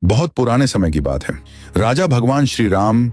बहुत पुराने समय की बात है। राजा भगवान श्री राम,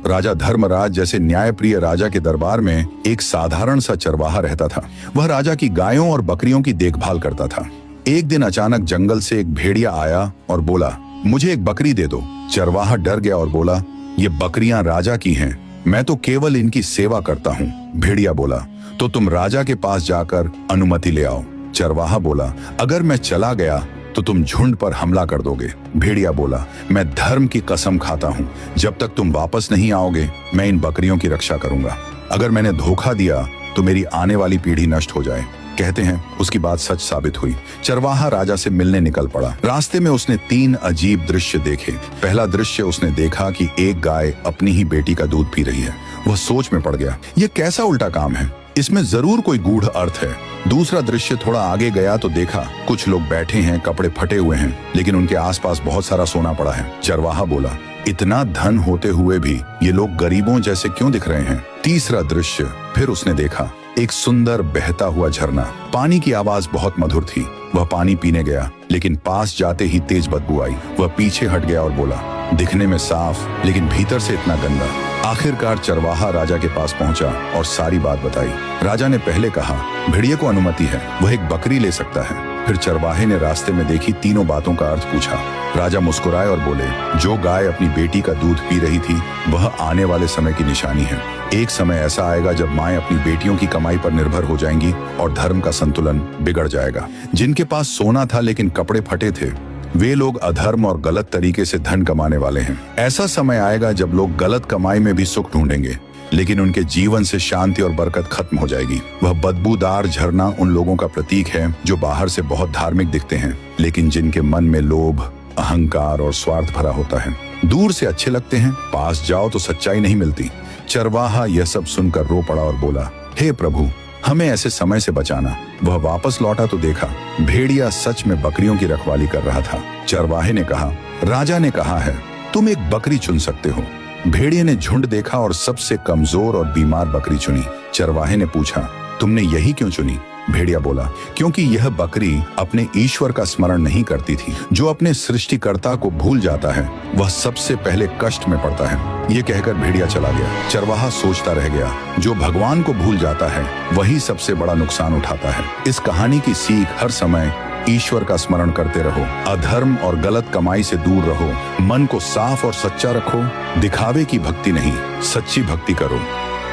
राजा धर्मराज जैसे न्यायप्रिय राजा के दरबार में एक साधारण सा चरवाहा रहता था। वह राजा की गायों और बकरियों की देखभाल करता था। एक दिन अचानक जंगल से एक भेड़िया आया और बोला, मुझे एक बकरी दे दो। चरवाहा डर गया और बोला, ये बकरियां राजा की हैं, मैं तो केवल इनकी सेवा करता हूँ। भेड़िया बोला, तो तुम राजा के पास जाकर अनुमति ले आओ। चरवाहा बोला, अगर मैं चला गया तो तुम झुंड पर हमला कर दोगे। भेड़िया बोला, मैं धर्म की कसम खाता हूँ, जब तक तुम वापस नहीं आओगे मैं इन बकरियों की रक्षा करूंगा। अगर मैंने धोखा दिया तो मेरी आने वाली पीढ़ी नष्ट हो जाए। कहते हैं उसकी बात सच साबित हुई। चरवाहा राजा से मिलने निकल पड़ा। रास्ते में उसने 3 अजीब दृश्य देखे। पहला दृश्य उसने देखा कि एक गाय अपनी ही बेटी का दूध पी रही है। वह सोच में पड़ गया, यह कैसा उल्टा काम है, इसमें जरूर कोई गूढ़ अर्थ है। दूसरा दृश्य थोड़ा आगे गया तो देखा कुछ लोग बैठे हैं, कपड़े फटे हुए हैं, लेकिन उनके आसपास बहुत सारा सोना पड़ा है। चरवाहा बोला, इतना धन होते हुए भी ये लोग गरीबों जैसे क्यों दिख रहे हैं। तीसरा दृश्य फिर उसने देखा, एक सुंदर बहता हुआ झरना। पानी की आवाज बहुत मधुर थी। वह पानी पीने गया, लेकिन पास जाते ही तेज बदबू आई। वह पीछे हट गया और बोला, दिखने में साफ लेकिन भीतर से इतना गंदा। आखिरकार चरवाहा राजा के पास पहुंचा और सारी बात बताई। राजा ने पहले कहा, भेड़िए को अनुमति है, वह एक बकरी ले सकता है। फिर चरवाहे ने रास्ते में देखी तीनों बातों का अर्थ पूछा। राजा मुस्कुराए और बोले, जो गाय अपनी बेटी का दूध पी रही थी वह आने वाले समय की निशानी है। एक समय ऐसा आएगा जब माएं अपनी बेटियों की कमाई पर निर्भर हो जाएंगी और धर्म का संतुलन बिगड़ जाएगा। जिनके पास सोना था लेकिन कपड़े फटे थे, वे लोग अधर्म और गलत तरीके से धन कमाने वाले हैं। ऐसा समय आएगा जब लोग गलत कमाई में भी सुख ढूंढेंगे, लेकिन उनके जीवन से शांति और बरकत खत्म हो जाएगी। वह बदबूदार झरना उन लोगों का प्रतीक है जो बाहर से बहुत धार्मिक दिखते हैं, लेकिन जिनके मन में लोभ, अहंकार और स्वार्थ भरा होता है। दूर से अच्छे लगते हैं, पास जाओ तो सच्चाई नहीं मिलती। चरवाहा यह सब सुनकर रो पड़ा और बोला, हे प्रभु, हमें ऐसे समय से बचाना। वह वापस लौटा तो देखा भेड़िया सच में बकरियों की रखवाली कर रहा था। चरवाहे ने कहा, राजा ने कहा है तुम एक बकरी चुन सकते हो। भेड़िए ने झुंड देखा और सबसे कमजोर और बीमार बकरी चुनी। चरवाहे ने पूछा, तुमने यही क्यों चुनी? भेड़िया बोला, क्योंकि यह बकरी अपने ईश्वर का स्मरण नहीं करती थी। जो अपने सृष्टिकर्ता को भूल जाता है वह सबसे पहले कष्ट में पड़ता है। ये कहकर भेड़िया चला गया। चरवाहा सोचता रह गया, जो भगवान को भूल जाता है वही सबसे बड़ा नुकसान उठाता है। इस कहानी की सीख, हर समय ईश्वर का स्मरण करते रहो, अधर्म और गलत कमाई से दूर रहो, मन को साफ और सच्चा रखो, दिखावे की भक्ति नहीं, सच्ची भक्ति करो।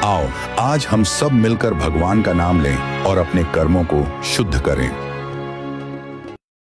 आओ आज हम सब मिलकर भगवान का नाम लें और अपने कर्मों को शुद्ध करें।